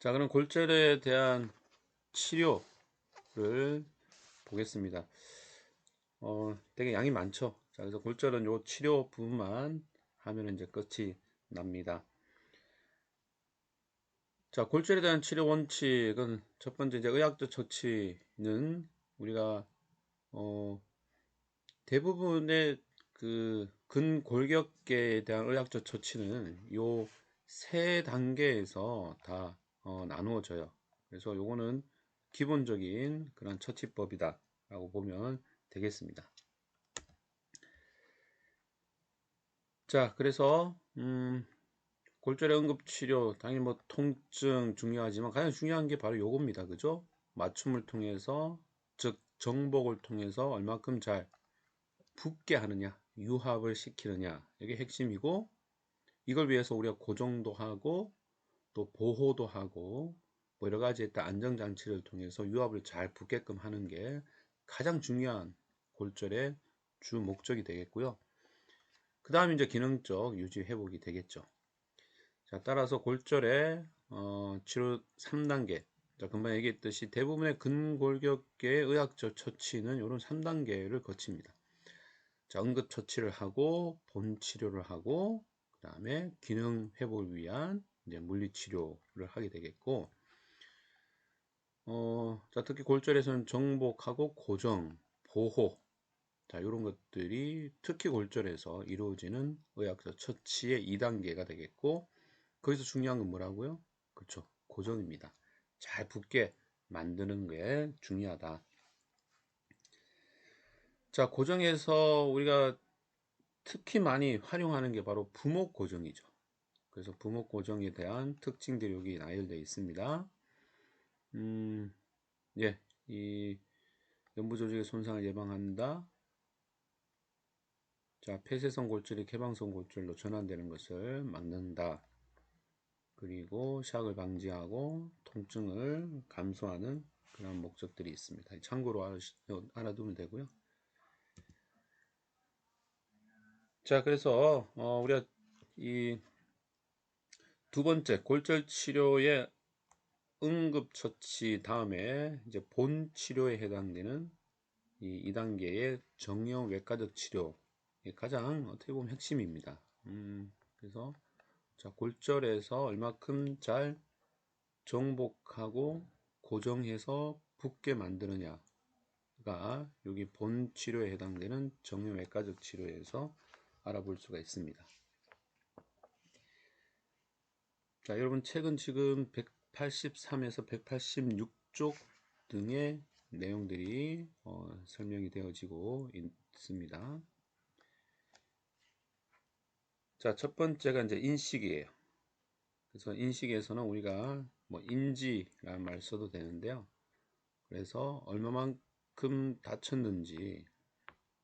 자, 그럼 골절에 대한 치료를 보겠습니다. 되게 양이 많죠. 자, 그래서 골절은 요 치료 부분만 하면 이제 끝이 납니다. 자, 골절에 대한 치료 원칙은 첫 번째 이제 의학적 처치는 우리가 대부분의 그 근골격계에 대한 의학적 처치는 요 세 단계에서 다 나누어져요. 그래서 요거는 기본적인 그런 처치법이다 라고 보면 되겠습니다. 자, 그래서 골절의 응급치료 당연히 뭐 통증 중요하지만 가장 중요한 게 바로 요겁니다. 그죠? 맞춤을 통해서, 즉 정복을 통해서 얼마큼 잘 붓게 하느냐, 유합을 시키느냐, 이게 핵심이고, 이걸 위해서 우리가 고정도 하고 또 보호도 하고 뭐 여러 가지 일단 안정장치를 통해서 유압을 잘 붙게끔 하는 게 가장 중요한 골절의 주 목적이 되겠고요. 그 다음에 이제 기능적 유지 회복이 되겠죠. 자, 따라서 골절의 치료 3단계. 자, 금방 얘기했듯이 대부분의 근골격계의 의학적 처치는 이런 3단계를 거칩니다. 자, 응급 처치를 하고 본 치료를 하고 그 다음에 기능 회복을 위한 이제 물리 치료를 하게 되겠고, 자, 특히 골절에서는 정복하고 고정, 보호, 자, 이런 것들이 특히 골절에서 이루어지는 의학적 처치의 2단계가 되겠고, 거기서 중요한 건 뭐라고요? 그렇죠. 고정입니다. 잘 붙게 만드는 게 중요하다. 자, 고정에서 우리가 특히 많이 활용하는 게 바로 부목 고정이죠. 그래서 부목 고정에 대한 특징들이 여기 나열되어 있습니다. 예, 이 연부 조직의 손상을 예방한다. 자, 폐쇄성 골절이 개방성 골절로 전환되는 것을 막는다. 그리고 샥을 방지하고 통증을 감소하는 그런 목적들이 있습니다. 참고로 알아두면 되고요. 자, 그래서 우리가 이 두 번째 골절 치료의 응급처치 다음에 이제 본 치료에 해당되는 이 2단계의 정형외과적 치료, 이게 가장 어떻게 보면 핵심입니다. 그래서 자, 골절에서 얼마큼 잘 정복하고 고정해서 붓게 만드느냐가 여기 본 치료에 해당되는 정형외과적 치료에서 알아볼 수가 있습니다. 자, 여러분 책은 지금 183에서 186쪽 등의 내용들이 설명이 되어지고 있습니다. 자, 첫 번째가 이제 인식이에요. 그래서 인식에서는 우리가 뭐 인지라는 말 써도 되는데요. 그래서 얼마만큼 다쳤는지,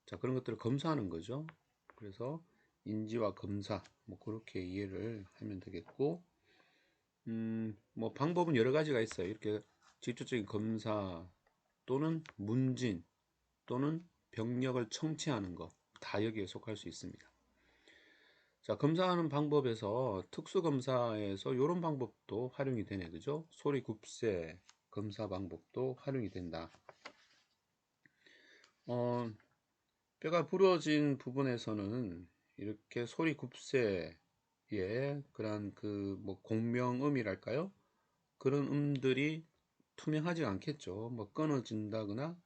자, 그런 것들을 검사하는 거죠. 그래서 인지와 검사, 뭐 그렇게 이해를 하면 되겠고, 뭐 방법은 여러 가지가 있어요. 이렇게 직접적인 검사 또는 문진 또는 병력을 청취하는 것, 다 여기에 속할 수 있습니다. 자, 검사하는 방법에서 특수검사에서 이런 방법도 활용이 되네, 그죠? 소리 굽새 검사 방법도 활용이 된다. 뼈가 부러진 부분에서는 이렇게 소리 굽새의 그런 그 뭐 공명음이랄까요? 그런 음들이 투명하지 않겠죠. 뭐 끊어진다거나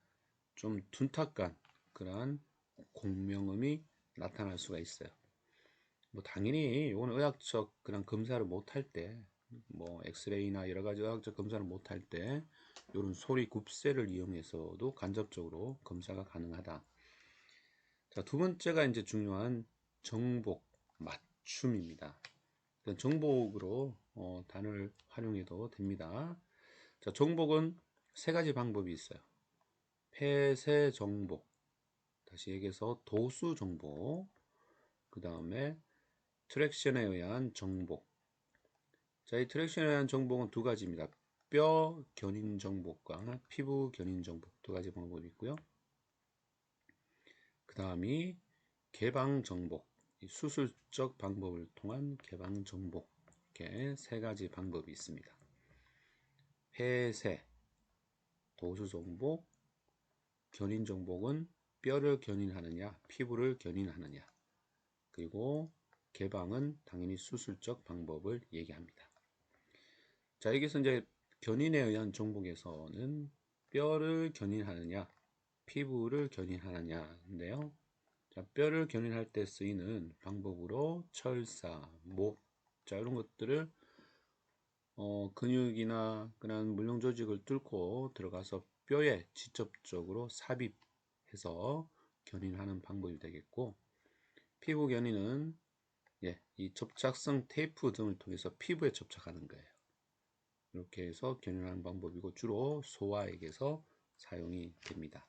좀 둔탁한 그런 공명음이 나타날 수가 있어요. 뭐 당연히 이거는 의학적 그런 검사를 못할 때, 뭐 엑스레이나 여러 가지 의학적 검사를 못할 때 이런 소리 굽새를 이용해서도 간접적으로 검사가 가능하다. 자, 두 번째가 이제 중요한 정복, 맞춤입니다. 정복으로 단어를 활용해도 됩니다. 자, 정복은 세 가지 방법이 있어요. 폐쇄 정복, 다시 얘기해서 도수 정복, 그 다음에 트랙션에 의한 정복. 자, 이 트랙션에 의한 정복은 두 가지입니다. 뼈 견인 정복과 피부 견인 정복 두 가지 방법이 있고요. 그 다음이 개방 정복, 수술적 방법을 통한 개방 정복, 이렇게 세 가지 방법이 있습니다. 폐쇄, 도수정복, 견인정복은 뼈를 견인하느냐, 피부를 견인하느냐, 그리고 개방은 당연히 수술적 방법을 얘기합니다. 자, 여기서 이제 견인에 의한 정복에서는 뼈를 견인하느냐, 피부를 견인하느냐인데요. 자, 뼈를 견인할 때 쓰이는 방법으로 철사, 못, 자, 이런 것들을 근육이나 그런 물렁 조직을 뚫고 들어가서 뼈에 직접적으로 삽입해서 견인하는 방법이 되겠고, 피부 견인은 이 접착성 테이프 등을 통해서 피부에 접착하는 거예요. 이렇게 해서 견인하는 방법이고 주로 소아에게서 사용이 됩니다.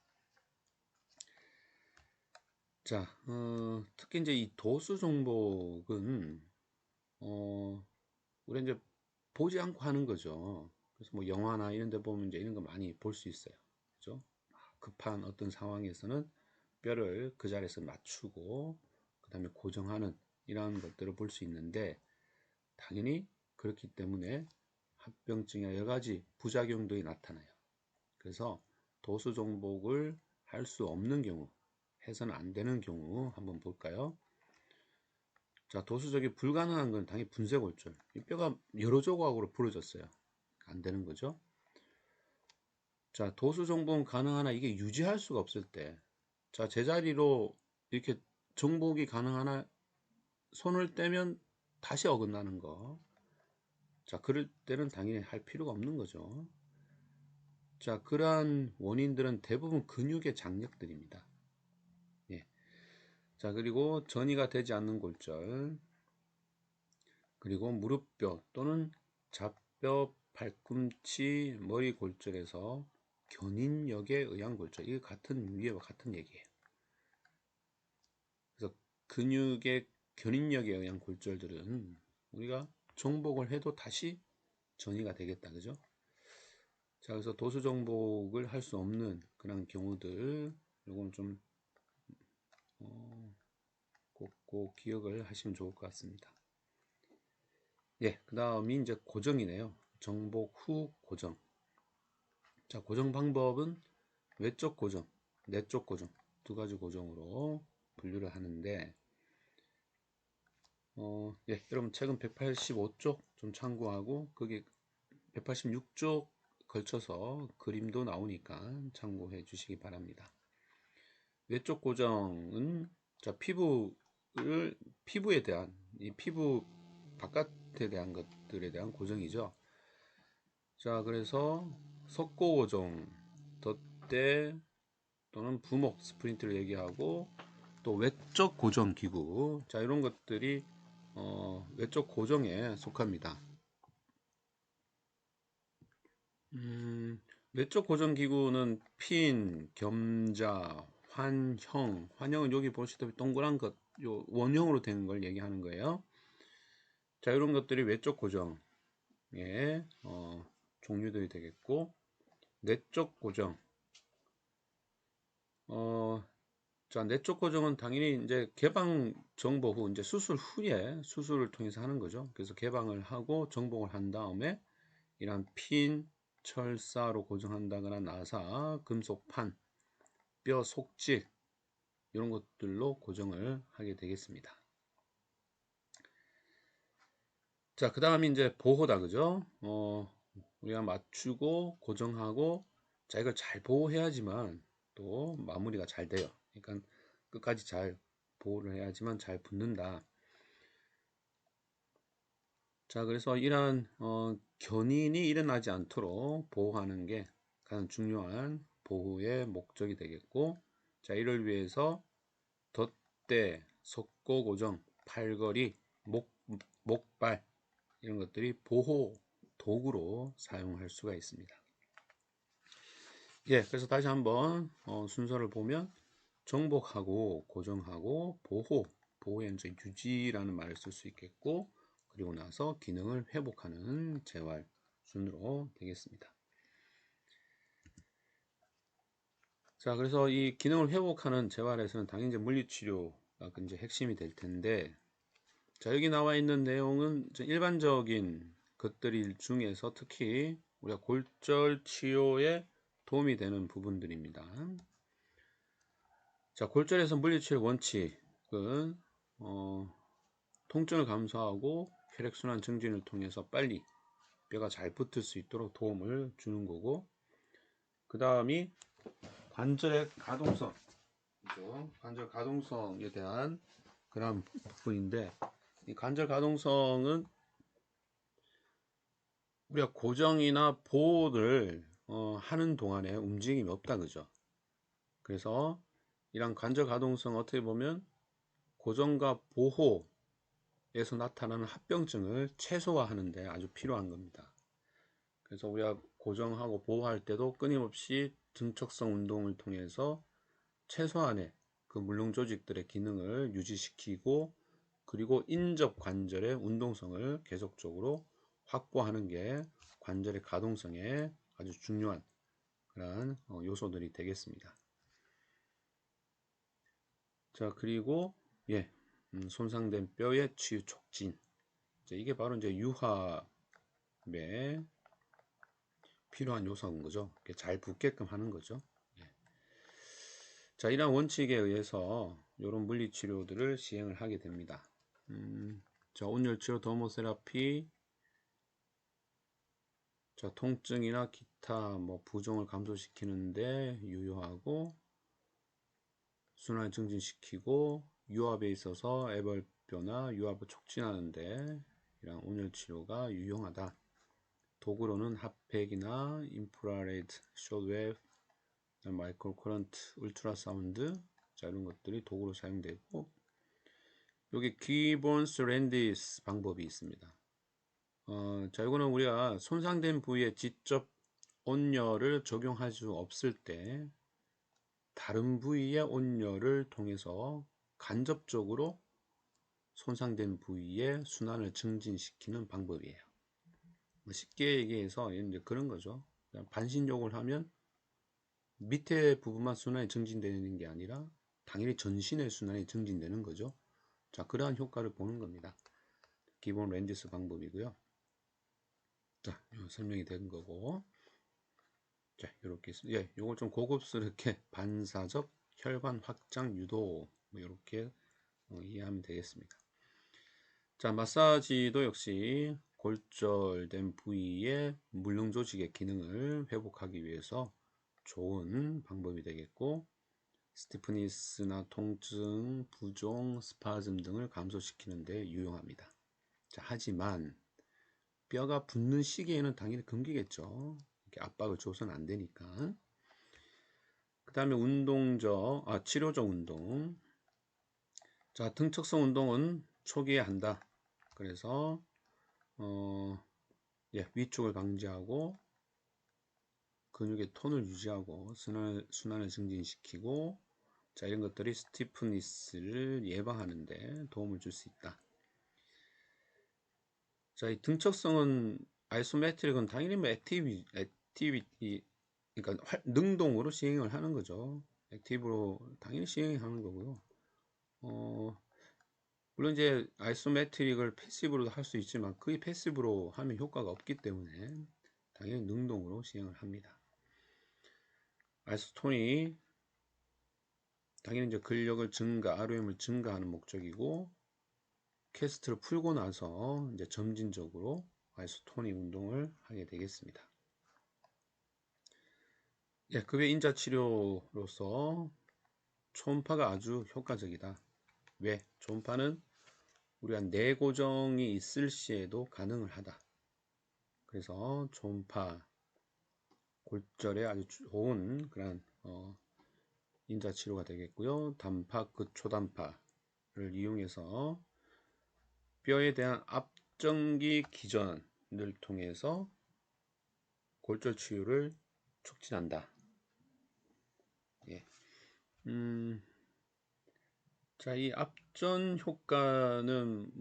자, 특히 이제 이 도수 정복은 우리 이제 보지 않고 하는 거죠. 그래서 뭐 영화나 이런 데 보면 이제 이런 거 많이 볼 수 있어요. 그죠? 급한 어떤 상황에서는 뼈를 그 자리에서 맞추고 그 다음에 고정하는 이런 것들을 볼 수 있는데, 당연히 그렇기 때문에 합병증이나 여러 가지 부작용들이 나타나요. 그래서 도수 정복을 할 수 없는 경우, 해서는 안 되는 경우 한번 볼까요? 자, 도수적이 불가능한 건 당연히 분쇄골절. 이 뼈가 여러 조각으로 부러졌어요. 안 되는 거죠. 자, 도수 정복은 가능하나 이게 유지할 수가 없을 때, 자, 제자리로 이렇게 정복이 가능하나 손을 떼면 다시 어긋나는 거. 자, 그럴 때는 당연히 할 필요가 없는 거죠. 자, 그러한 원인들은 대부분 근육의 장력들입니다. 예. 자, 그리고 전이가 되지 않는 골절, 그리고 무릎뼈 또는 잡뼈, 발꿈치, 머리 골절에서 견인력에 의한 골절, 이게 같은 위에와 같은 얘기예요. 그래서 근육의 견인력에 의한 골절들은 우리가 정복을 해도 다시 전이가 되겠다, 그죠? 자, 그래서 도수 정복을 할 수 없는 그런 경우들, 요건 좀 꼭 기억을 하시면 좋을 것 같습니다. 예, 그 다음이 이제 고정이네요. 정복 후 고정. 자, 고정 방법은 외적 고정, 내적 고정 두 가지 고정으로 분류를 하는데, 여러분 책은 185쪽 좀 참고하고 거기 186쪽 걸쳐서 그림도 나오니까 참고해 주시기 바랍니다. 외적 고정은 자, 피부에 대한 이 피부 바깥에 대한 것들에 대한 고정이죠. 자, 그래서 석고 고정, 덧대 또는 부목 스프린트를 얘기하고, 또 외적 고정 기구, 자, 이런 것들이 외적 고정에 속합니다. 외적 고정 기구는 핀, 겸자, 환형은 여기 보시다시피 동그란 것, 요 원형으로 된 걸 얘기하는 거예요. 자, 이런 것들이 외적 고정의 종류들이 되겠고, 내적 고정. 자, 내적 고정은 당연히 이제 개방 정보 후, 이제 수술 후에 수술을 통해서 하는 거죠. 그래서 개방을 하고 정복을 한 다음에 이런 핀, 철사로 고정한다거나 나사, 금속판, 뼈 속직 이런 것들로 고정을 하게 되겠습니다. 자, 그 다음에 이제 보호다, 그죠? 우리가 맞추고 고정하고, 자, 이걸 잘 보호해야지만 또 마무리가 잘 돼요. 그러니까 끝까지 잘 보호를 해야지만 잘 붙는다. 자, 그래서 이러한 견인이 일어나지 않도록 보호하는 게 가장 중요한 보호의 목적이 되겠고, 자, 이를 위해서 덧대, 석고 고정, 팔걸이, 목발 이런 것들이 보호 도구로 사용할 수가 있습니다. 예, 그래서 다시 한번 순서를 보면 정복하고 고정하고 보호의 이제 유지라는 말을 쓸 수 있겠고, 그리고 나서 기능을 회복하는 재활 순으로 되겠습니다. 자, 그래서 이 기능을 회복하는 재활에서는 당연히 이제 물리치료가 이제 핵심이 될 텐데, 자, 여기 나와 있는 내용은 일반적인 것들 중에서 특히 우리가 골절 치료에 도움이 되는 부분들입니다. 자, 골절에서 물리치료 원칙은 통증을 감소하고 혈액순환 증진을 통해서 빨리 뼈가 잘 붙을 수 있도록 도움을 주는 거고, 그 다음이 관절의 가동성, 그죠? 관절 가동성에 대한 그런 부분인데, 이 관절 가동성은 우리가 고정이나 보호를 하는 동안에 움직임이 없다, 그죠? 그래서 이런 관절 가동성 어떻게 보면 고정과 보호에서 나타나는 합병증을 최소화하는 데 아주 필요한 겁니다. 그래서 우리가 고정하고 보호할 때도 끊임없이 등척성 운동을 통해서 최소한의 그 물렁 조직들의 기능을 유지시키고, 그리고 인접 관절의 운동성을 계속적으로 확보하는 게 관절의 가동성에 아주 중요한 그런 요소들이 되겠습니다. 자, 그리고 손상된 뼈의 치유 촉진. 이게 바로 이제 유합에 필요한 요소인 거죠. 잘 붙게끔 하는 거죠. 자, 이러한 원칙에 의해서 이런 물리치료들을 시행을 하게 됩니다. 자, 온열치료, 더모세라피, 자, 통증이나 기타 부종을 감소시키는데 유효하고, 순환을 증진시키고, 유압에 있어서 애벌뼈나 유압을 촉진하는데 이런 온열치료가 유용하다. 도구로는 핫팩이나 인프라레드, 숏웨브, 마이크로 커런트, 울트라사운드, 자, 이런 것들이 도구로 사용되고, 여기 기본스 랜디스 방법이 있습니다. 자, 이거는 우리가 손상된 부위에 직접 온열을 적용할 수 없을 때 다른 부위의 온열을 통해서 간접적으로 손상된 부위의 순환을 증진시키는 방법이에요. 쉽게 얘기해서 이제 그런 거죠. 반신욕을 하면 밑에 부분만 순환이 증진되는 게 아니라 당연히 전신의 순환이 증진되는 거죠. 자, 그러한 효과를 보는 겁니다. 기본 랜디스 방법이고요. 자, 설명이 된 거고. 자, 이렇게 요걸 좀 고급스럽게 반사적 혈관 확장 유도 이렇게 이해하면 되겠습니다. 자, 마사지도 역시 골절된 부위의 물렁 조직의 기능을 회복하기 위해서 좋은 방법이 되겠고, 스티프니스나 통증, 부종, 스파즘 등을 감소시키는 데 유용합니다. 자, 하지만 뼈가 붙는 시기에는 당연히 금기겠죠. 이렇게 압박을 줘서는 안 되니까. 그 다음에 치료적 운동. 자, 등척성 운동은 초기에 한다. 그래서 위축을 방지하고 근육의 톤을 유지하고 순환을 증진시키고, 자, 이런 것들이 스티프니스를 예방하는 데 도움을 줄 수 있다. 자, 이 등척성은 아이소메트릭은 당연히 액티비티, 그러니까 능동으로 시행을 하는 거죠. 액티브로 당연히 시행하는 거고요. 물론 이제 아이소메트릭을 패시브로도 할 수 있지만 그게 패시브로 하면 효과가 없기 때문에 당연히 능동으로 시행을 합니다. 아이소톤이 당연히 이제 근력을 ROM을 증가하는 목적이고, 캐스트를 풀고 나서 이제 점진적으로 아이소토닉 운동을 하게 되겠습니다. 급의 인자 치료로서 초음파가 아주 효과적이다. 왜? 초음파는 우리가 내고정이 있을 시에도 가능을 하다. 그래서 초음파 골절에 아주 좋은 그런 인자 치료가 되겠고요. 단파, 극초단파를 이용해서 뼈에 대한 앞전기 기전을 통해서 골절 치유를 촉진한다. 자, 이 앞전 효과는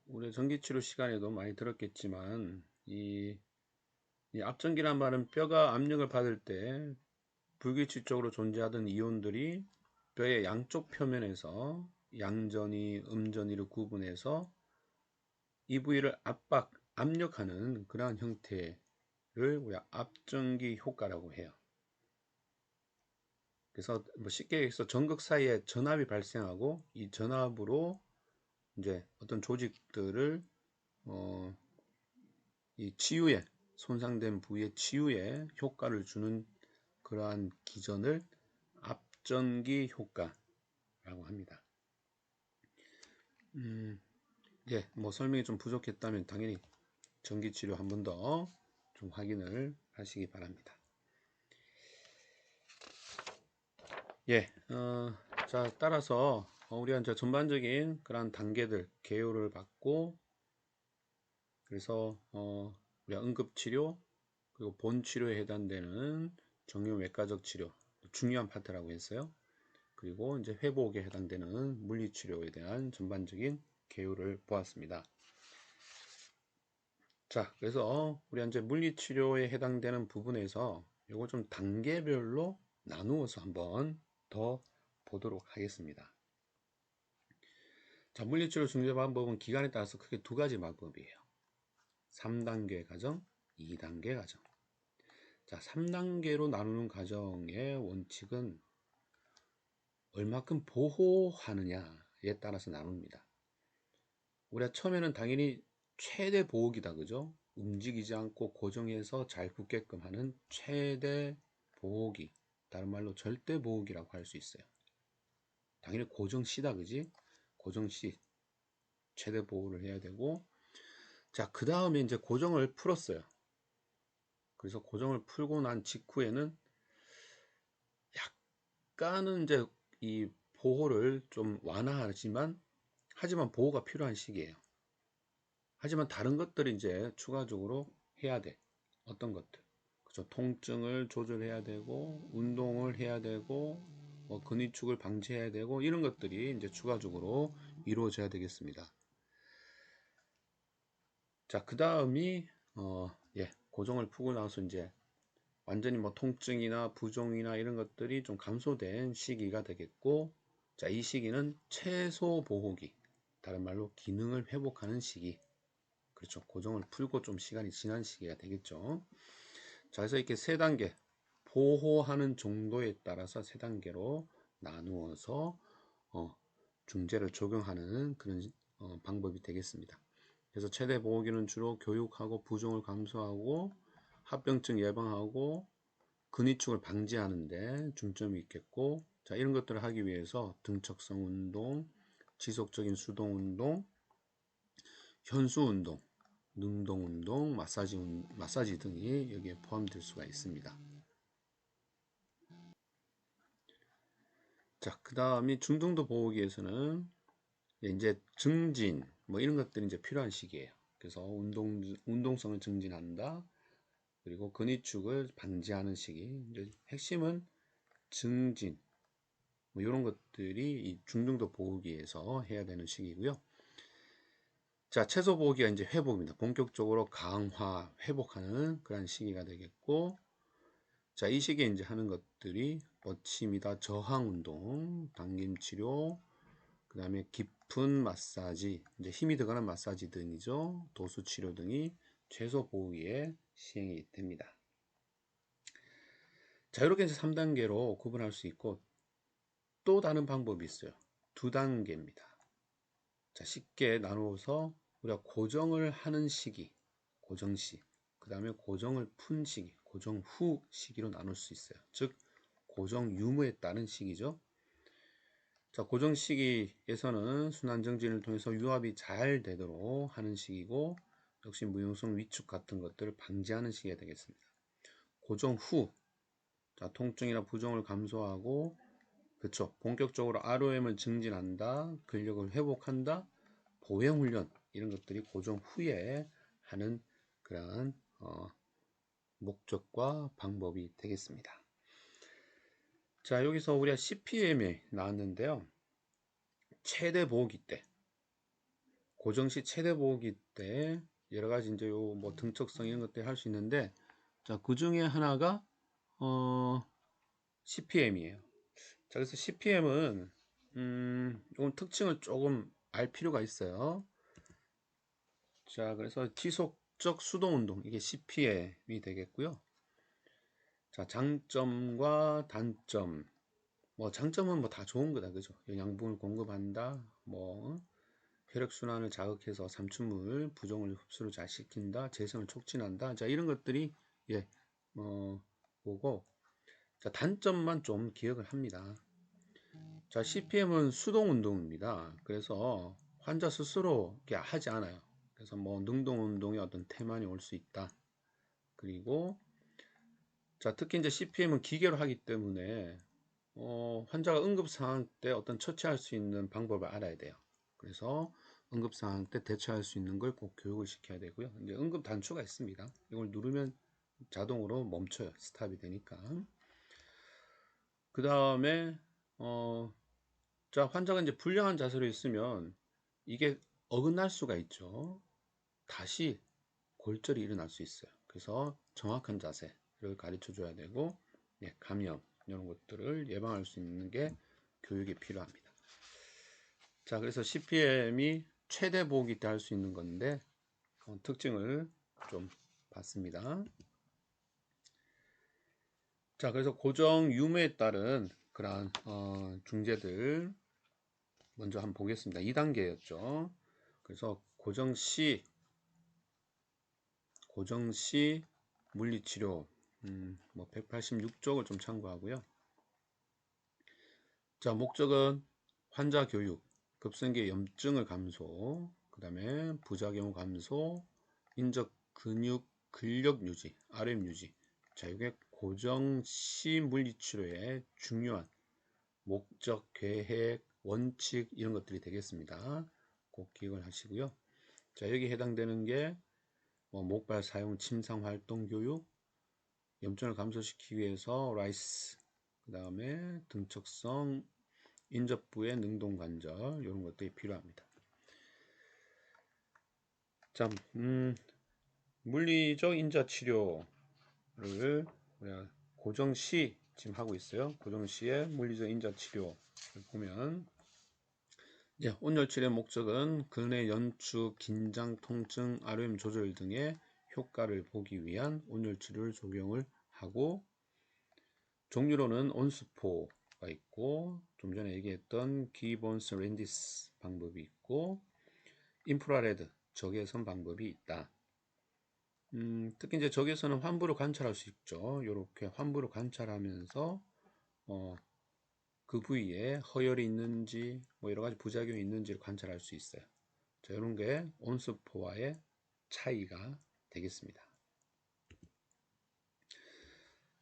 우리 전기치료 시간에도 많이 들었겠지만, 이 앞전기란 말은 뼈가 압력을 받을 때 불규칙적으로 존재하던 이온들이 뼈의 양쪽 표면에서 양전이, 음전이를 구분해서 이 부위를 압력하는 그러한 형태의 우리가 앞전기 효과라고 해요. 그래서 뭐 쉽게 얘기해서 전극 사이에 전압이 발생하고 이 전압으로 이제 어떤 조직들을 이 치유에 손상된 부위의 치유에 효과를 주는 그러한 기전을 앞전기 효과라고 합니다. 예, 뭐 설명이 좀 부족했다면 당연히 전기 치료 한 번 더 좀 확인을 하시기 바랍니다. 예, 자, 따라서 우리가 이제 전반적인 그런 단계들, 개요를 받고, 그래서 우리가 응급치료, 그리고 본치료에 해당되는 정형외과적 치료, 중요한 파트라고 했어요. 그리고 이제 회복에 해당되는 물리치료에 대한 전반적인 개요를 보았습니다. 자, 그래서 우리가 이제 물리치료에 해당되는 부분에서 이거 좀 단계별로 나누어서 한번 더 보도록 하겠습니다. 자, 물리치료 중재 방법은 기간에 따라서 크게 두 가지 방법이에요. 3단계 과정, 2단계 과정. 자, 3단계로 나누는 과정의 원칙은 얼마큼 보호하느냐에 따라서 나눕니다. 우리가 처음에는 당연히 최대 보호기다, 그죠? 움직이지 않고 고정해서 잘 붙게끔 하는 최대 보호기, 다른 말로 절대 보호기라고 할 수 있어요. 당연히 고정시다, 그지? 고정시 최대 보호를 해야 되고, 자, 그 다음에 이제 고정을 풀었어요. 그래서 고정을 풀고 난 직후에는 약간은 이제 이 보호를 좀 완화하지만, 하지만 보호가 필요한 시기예요. 하지만 다른 것들이 이제 추가적으로 해야 돼. 어떤 것들. 그죠? 통증을 조절해야 되고, 운동을 해야 되고, 뭐 근위축을 방지해야 되고, 이런 것들이 이제 추가적으로 이루어져야 되겠습니다. 자, 그 다음이, 예, 고정을 풀고 나서 이제 완전히 뭐 통증이나 부종이나 이런 것들이 좀 감소된 시기가 되겠고, 자, 이 시기는 최소 보호기, 다른 말로 기능을 회복하는 시기. 그렇죠. 고정을 풀고 좀 시간이 지난 시기가 되겠죠. 자, 그래서 이렇게 세 단계, 보호하는 정도에 따라서 세 단계로 나누어서 중재를 적용하는 그런 방법이 되겠습니다. 그래서 최대 보호기는 주로 교육하고 부종을 감소하고 합병증 예방하고 근위축을 방지하는 데 중점이 있겠고, 자, 이런 것들을 하기 위해서 등척성 운동, 지속적인 수동 운동, 현수 운동, 능동 운동, 마사지 등이 여기에 포함될 수가 있습니다. 자, 그 다음이 중등도 보호기에서는 이제 증진, 뭐 이런 것들이 이제 필요한 시기예요. 그래서 운동성을 증진한다. 그리고 근위축을 방지하는 시기. 이제 핵심은 증진, 뭐 이런 것들이 이 중등도 보호기에서 해야 되는 시기고요. 자, 최소 보호기가 이제 회복입니다. 본격적으로 강화, 회복하는 그런 시기가 되겠고, 자, 이 시기에 이제 하는 것들이 버침이다, 저항 운동, 당김 치료, 그 다음에 깊은 마사지, 이제 힘이 들어가는 마사지 등이죠. 도수 치료 등이 최소 보호기에 시행이 됩니다. 자, 이렇게 이제 3단계로 구분할 수 있고, 또 다른 방법이 있어요. 2단계입니다. 자, 쉽게 나누어서 우리가 고정을 하는 시기, 고정시, 그 다음에 고정을 푼 시기, 고정 후 시기로 나눌 수 있어요. 즉, 고정 유무에 따른 시기죠. 자, 고정 시기에서는 순환정진을 통해서 유압이 잘 되도록 하는 시기고, 역시 무용성 위축 같은 것들을 방지하는 시기가 되겠습니다. 고정 후, 자, 통증이나 부종을 감소하고, 그쵸, 본격적으로 ROM을 증진한다, 근력을 회복한다, 보행훈련, 이런 것들이 고정 후에 하는 그러한 목적과 방법이 되겠습니다. 자, 여기서 우리가 CPM이 나왔는데요. 최대 보호기 때, 고정시 최대 보호기 때 여러 가지 이제 요 뭐 등척성 이런 것들 할 수 있는데, 자, 그 중에 하나가 CPM이에요. 자, 그래서 CPM은 이건 특징을 조금 알 필요가 있어요. 자, 그래서 지속 목적 수동 운동, 이게 CPM이 되겠고요. 자, 장점과 단점. 뭐 장점은 뭐 다 좋은 거다, 그죠? 영양분을 공급한다, 뭐 혈액순환을 자극해서 삼춘물 부종을 흡수를 잘 시킨다, 재생을 촉진한다. 자, 이런 것들이 예, 보고, 자, 단점만 좀 기억을 합니다. 자, CPM은 수동 운동입니다. 그래서 환자 스스로 이렇게 하지 않아요. 그래서 뭐 능동 운동에 어떤 태만이 올 수 있다. 그리고 자, 특히 이제 CPM은 기계로 하기 때문에 환자가 응급 상황 때 어떤 처치할 수 있는 방법을 알아야 돼요. 그래서 응급 상황 때 대처할 수 있는 걸 꼭 교육을 시켜야 되고요. 이제 응급 단추가 있습니다. 이걸 누르면 자동으로 멈춰요. 스탑이 되니까. 그 다음에 자, 환자가 이제 불량한 자세로 있으면 이게 어긋날 수가 있죠. 다시 골절이 일어날 수 있어요. 그래서 정확한 자세를 가르쳐 줘야 되고, 예, 감염 이런 것들을 예방할 수 있는 게 교육이 필요합니다. 자, 그래서 CPM이 최대 보기 때 할 수 있는 건데 특징을 좀 봤습니다. 자, 그래서 고정 유무에 따른 그러한 중재들 먼저 한번 보겠습니다. 2단계였죠. 그래서 고정 시 물리치료, 뭐 186쪽을 좀 참고하고요. 자, 목적은 환자 교육, 급성기 염증을 감소, 그 다음에 부작용 감소, 인적 근육 근력 유지, RM 유지. 자, 이게 고정 시 물리치료의 중요한 목적, 계획, 원칙 이런 것들이 되겠습니다. 꼭 기억을 하시고요. 자, 여기 해당되는 게 목발 사용 침상 활동 교육, 염증을 감소시키기 위해서 라이스, 그 다음에 등척성 인접부의 능동 관절 이런 것들이 필요합니다. 자, 물리적 인자 치료를 우리가 고정 시 지금 하고 있어요. 고정 시의 물리적 인자 치료를 보면, 예, 온열 치료의 목적은 근의 연축, 긴장, 통증, RM 조절 등의 효과를 보기 위한 온열 치료를 적용을 하고, 종류로는 온스포가 있고, 좀 전에 얘기했던 기본스 랜디스 방법이 있고, 인프라레드 적외선 방법이 있다. 특히 이제 적외선은 환부를 관찰할 수 있죠. 이렇게 환부를 관찰하면서 그 부위에 허열이 있는지, 뭐 여러 가지 부작용이 있는지를 관찰할 수 있어요. 자, 이런 게 온스포와의 차이가 되겠습니다.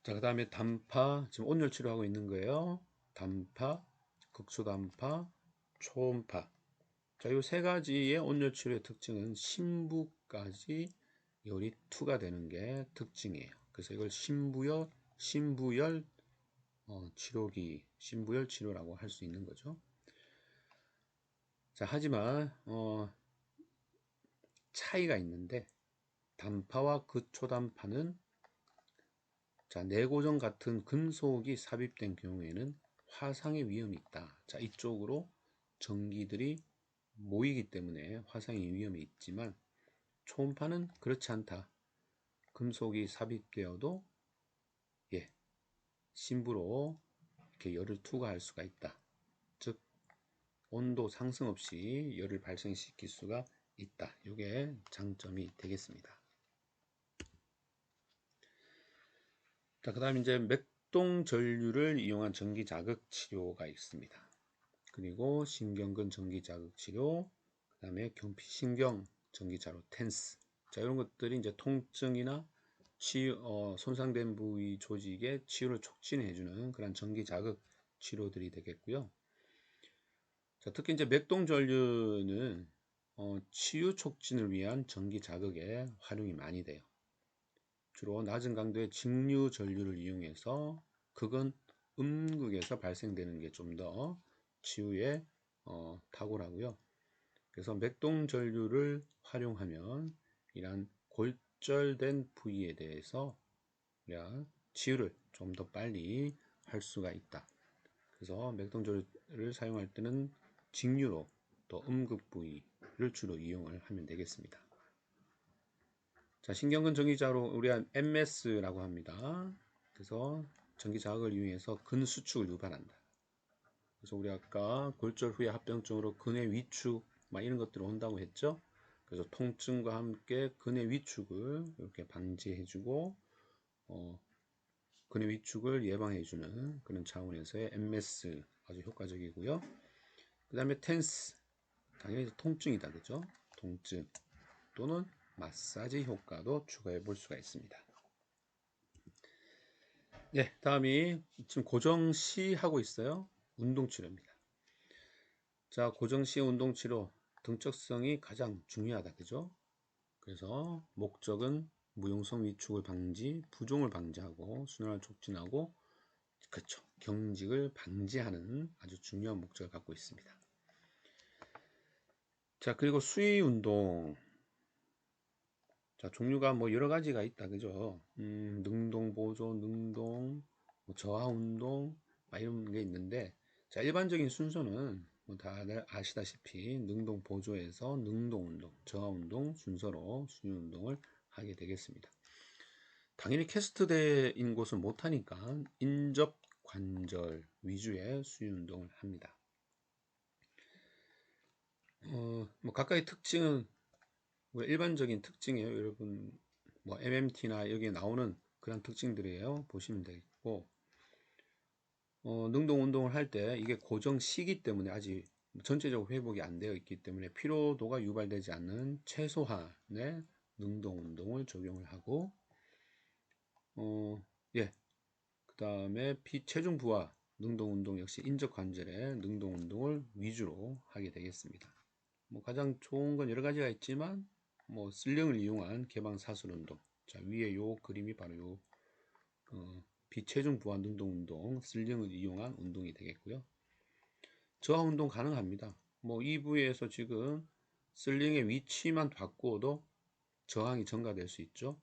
자, 그 다음에 단파, 지금 온열 치료하고 있는 거예요. 단파, 극초단파, 초음파. 자, 이 세 가지의 온열 치료의 특징은 신부까지 열이 투가 되는 게 특징이에요. 그래서 이걸 신부열 치료기, 신부열 치료라고 할 수 있는 거죠. 자, 하지만 차이가 있는데 단파와 극초단파는 자, 내고정 같은 금속이 삽입된 경우에는 화상의 위험이 있다. 자, 이쪽으로 전기들이 모이기 때문에 화상의 위험이 있지만 초음파는 그렇지 않다. 금속이 삽입되어도 예, 심부로 이렇게 열을 투과할 수가 있다. 즉 온도 상승 없이 열을 발생시킬 수가 있다. 이게 장점이 되겠습니다. 자, 그 다음에 이제 맥동 전류를 이용한 전기 자극 치료가 있습니다. 그리고 신경근 전기 자극 치료, 그 다음에 경피신경 전기 자로 텐스. 자, 이런 것들이 이제 통증이나 손상된 부위 조직의 치유를 촉진해주는 그런 전기 자극 치료들이 되겠고요. 자, 특히 이제 맥동 전류는 치유 촉진을 위한 전기 자극에 활용이 많이 돼요. 주로 낮은 강도의 직류 전류를 이용해서 극은 음극에서 발생되는 게 좀 더 치유에 탁월하고요. 그래서 맥동 전류를 활용하면 이러한 골절된 부위에 대해서 우리가 치유를 좀 더 빨리 할 수가 있다. 그래서 맥동 전류를 사용할 때는 직류로 또 음극 부위를 주로 이용을 하면 되겠습니다. 자, 신경근 전기자로 우리가 MS라고 합니다. 그래서 전기 자극을 이용해서 근 수축을 유발한다. 그래서 우리 아까 골절 후에 합병증으로 근의 위축 막 이런 것들이 온다고 했죠. 그래서 통증과 함께 근의 위축을 이렇게 방지해주고 근의 위축을 예방해주는 그런 차원에서의 MS 아주 효과적이고요. 그 다음에 텐스, 당연히 통증이다, 그죠? 통증 또는 마사지 효과도 추가해 볼 수가 있습니다. 네, 다음이 지금 고정시 하고 있어요. 운동치료입니다. 자, 고정시 운동치료 등적성이 가장 중요하다, 그죠? 그래서 목적은 무용성 위축을 방지, 부종을 방지하고 순환을 촉진하고 그렇죠. 경직을 방지하는 아주 중요한 목적을 갖고 있습니다. 자, 그리고 수위 운동. 자, 종류가 뭐 여러 가지가 있다, 그죠? 능동 보조, 능동, 뭐 저하 운동, 이런 게 있는데, 자, 일반적인 순서는 뭐 다들 아시다시피 능동 보조에서 능동 운동, 저하 운동 순서로 수위 운동을 하게 되겠습니다. 당연히 캐스트대인 곳은 못하니까 인접 관절 위주의 수위 운동을 합니다. 뭐 각각의 특징은 뭐 일반적인 특징이에요. 여러분 뭐 MMT나 여기에 나오는 그런 특징들이에요. 보시면 되겠고 능동 운동을 할 때 이게 고정 시기 때문에 아직 전체적으로 회복이 안 되어 있기 때문에 피로도가 유발되지 않는 최소한의 능동 운동을 적용을 하고 예, 그 다음에 비체중 부하 능동 운동 역시 인적 관절의 능동 운동을 위주로 하게 되겠습니다. 뭐 가장 좋은 건 여러 가지가 있지만 뭐 슬링을 이용한 개방 사슬 운동. 자, 위에 요 그림이 바로 요 비체중 부하 능동 운동, 슬링을 이용한 운동이 되겠고요. 저하 운동 가능합니다. 뭐 이 부위에서 지금 슬링의 위치만 바꾸어도 저항이 증가될 수 있죠.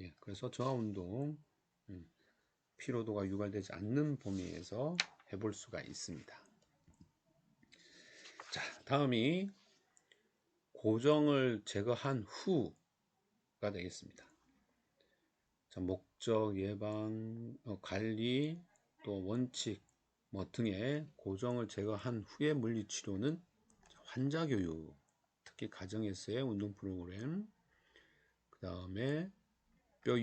예, 그래서 저하 운동 피로도가 유발되지 않는 범위에서 해볼 수가 있습니다. 자, 다음이 고정을 제거한 후가 되겠습니다. 자, 목적 예방, 관리, 또 원칙 뭐 등의 고정을 제거한 후의 물리치료는 환자 교육, 특히 가정에서의 운동 프로그램, 그 다음에 뼈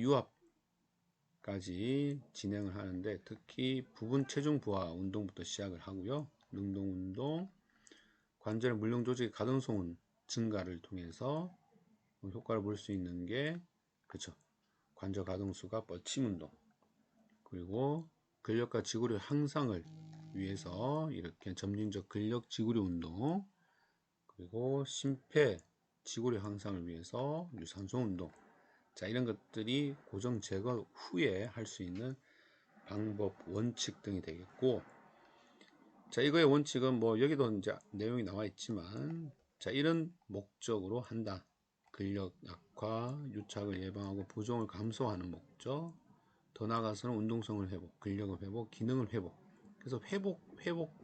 유압까지 진행을 하는데 특히 부분 체중 부하 운동부터 시작을 하고요. 능동 운동, 관절 물령 조직의 가동성 증가를 통해서 효과를 볼 수 있는 게 그쵸, 관절 가동수가 뻗침 운동, 그리고 근력과 지구력 향상을 위해서 이렇게 점진적 근력 지구력 운동, 그리고 심폐 지구력 향상을 위해서 유산소 운동. 자, 이런 것들이 고정 제거 후에 할 수 있는 방법, 원칙 등이 되겠고, 자, 이거의 원칙은 뭐 여기도 이제 내용이 나와 있지만, 자, 이런 목적으로 한다. 근력 약화, 유착을 예방하고 부종을 감소하는 목적, 더 나아가서는 운동성을 회복, 근력을 회복, 기능을 회복. 그래서 회복,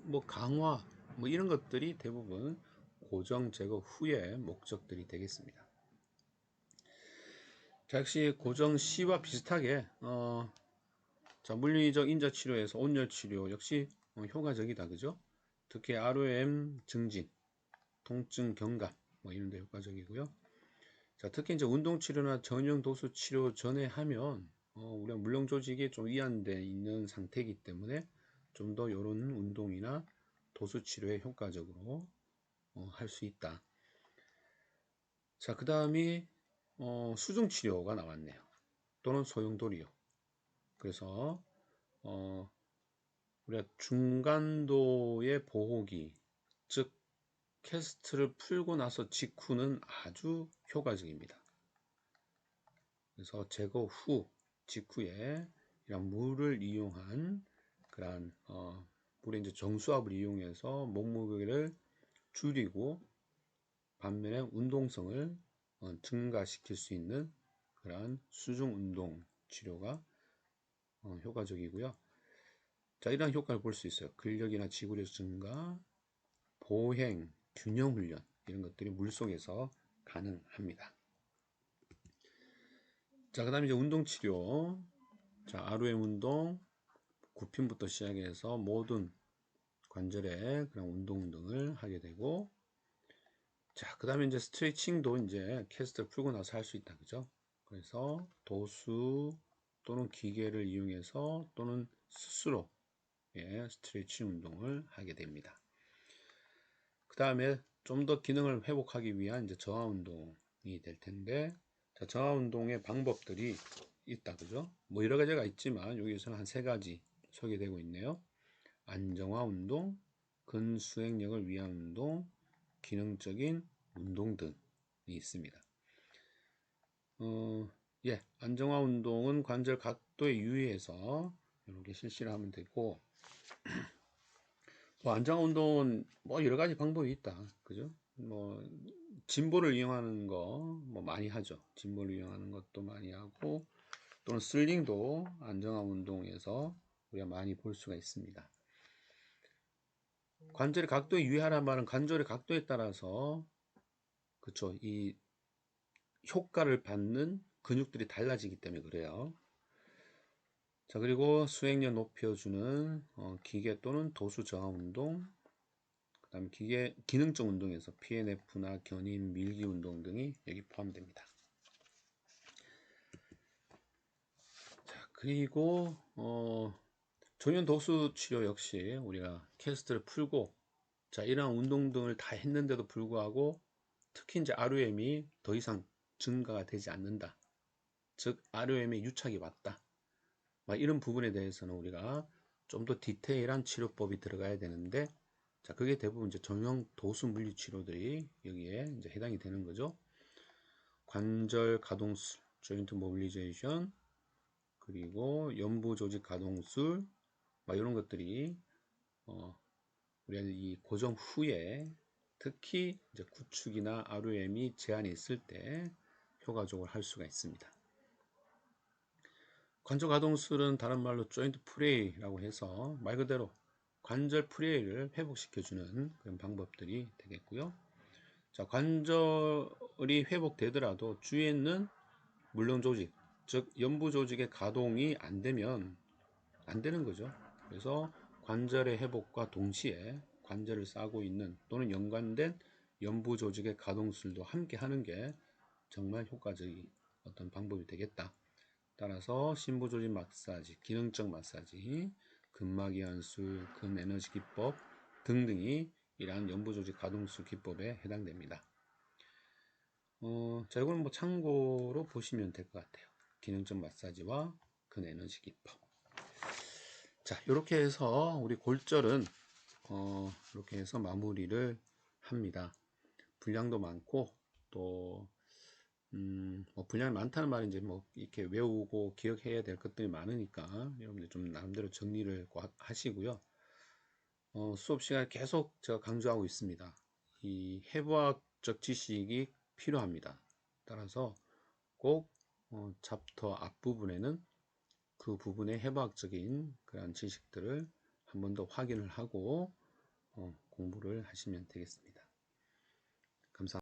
뭐 강화, 뭐 이런 것들이 대부분 고정 제거 후의 목적들이 되겠습니다. 자, 역시 고정 시와 비슷하게 자, 물리적 인자 치료에서 온열 치료 역시 효과적이다, 그죠? 특히 ROM 증진, 통증 경감 뭐 이런 데 효과적이고요. 자, 특히 이제 운동 치료나 전용 도수 치료 전에 하면 우리가 물렁 조직이 좀 이완되어 있는 상태이기 때문에 좀 더 이런 운동이나 도수 치료에 효과적으로 할 수 있다. 자, 그 다음이 수중 치료가 나왔네요. 또는 소형 도리어. 그래서 우리가 중간도의 보호기, 즉 캐스트를 풀고 나서 직후는 아주 효과적입니다. 그래서 제거 후, 직후에 이런 물을 이용한 그러한 물의 이제 정수압을 이용해서 몸무게를 줄이고 반면에 운동성을 증가시킬 수 있는 그러한 수중 운동 치료가 효과적이고요. 자, 이러한 효과를 볼 수 있어요. 근력이나 지구력 증가, 보행, 균형 훈련 이런 것들이 물속에서 가능합니다. 자, 그 다음에 이제 운동 치료. 자, ROM 운동, 굽힘부터 시작해서 모든 관절의 그런 운동 등을 하게 되고, 자, 그 다음에 이제 스트레칭도 이제 캐스트를 풀고 나서 할 수 있다. 그죠? 그래서 도수 또는 기계를 이용해서 또는 스스로 예, 스트레칭 운동을 하게 됩니다. 그 다음에 좀 더 기능을 회복하기 위한 이제 저하 운동이 될 텐데, 자, 저하 운동의 방법들이 있다. 그죠? 뭐 여러 가지가 있지만 여기서는 한 세 가지 소개되고 있네요. 안정화 운동, 근수행력을 위한 운동, 기능적인 운동 등이 있습니다. 예, 안정화 운동은 관절 각도에 유의해서 이렇게 실시를 하면 되고, 뭐 안정화 운동은 뭐 여러 가지 방법이 있다. 그죠? 뭐 짐볼을 이용하는 거 뭐 많이 하죠. 짐볼을 이용하는 것도 많이 하고, 또는 슬링도 안정화 운동에서 우리가 많이 볼 수가 있습니다. 관절의 각도에 유의하란 말은 관절의 각도에 따라서 그쵸, 이 효과를 받는 근육들이 달라지기 때문에 그래요. 자, 그리고 수행력 높여주는 기계 또는 도수 저하 운동, 그 다음에 기능적 운동에서 PNF나 견인, 밀기 운동 등이 여기 포함됩니다. 자, 그리고 조현 도수 치료 역시 우리가 캐스트를 풀고, 자, 이러한 운동 등을 다 했는데도 불구하고 특히 이제 ROM이 더 이상 증가가 되지 않는다. 즉 ROM의 유착이 왔다. 막 이런 부분에 대해서는 우리가 좀 더 디테일한 치료법이 들어가야 되는데, 자, 그게 대부분 이제 전용 도수 물리 치료들이 여기에 이제 해당이 되는 거죠. 관절 가동술, joint mobilization, 그리고 연부 조직 가동술, 막 이런 것들이 우리가 이 고정 후에 특히 이제 구축이나 ROM이 제한이 있을 때 효과적으로 할 수가 있습니다. 관절 가동술은 다른 말로 조인트 프레이라고 해서 말 그대로 관절 프레이를 회복시켜주는 그런 방법들이 되겠고요. 자, 관절이 회복되더라도 주위에 있는 물렁 조직, 즉 연부 조직의 가동이 안 되면 안 되는 거죠. 그래서 관절의 회복과 동시에 관절을 싸고 있는 또는 연관된 연부 조직의 가동술도 함께 하는 게 정말 효과적인 어떤 방법이 되겠다. 따라서 심부 조직 마사지, 기능적 마사지, 근막이완술, 근에너지 기법 등등이 이러한 연부 조직 가동술 기법에 해당됩니다. 자, 이거는 뭐 참고로 보시면 될 것 같아요. 기능적 마사지와 근에너지 기법. 자, 이렇게 해서 우리 골절은 이렇게 해서 마무리를 합니다. 분량도 많고 또 뭐 분량이 많다는 말은 이제 뭐 이렇게 외우고 기억해야 될 것들이 많으니까 여러분들 좀 나름대로 정리를 하시고요. 수업 시간에 계속 제가 강조하고 있습니다. 이 해부학적 지식이 필요합니다. 따라서 꼭 챕터 앞부분에는 그 부분의 해부학적인 그런 지식들을 한 번 더 확인을 하고 공부를 하시면 되겠습니다.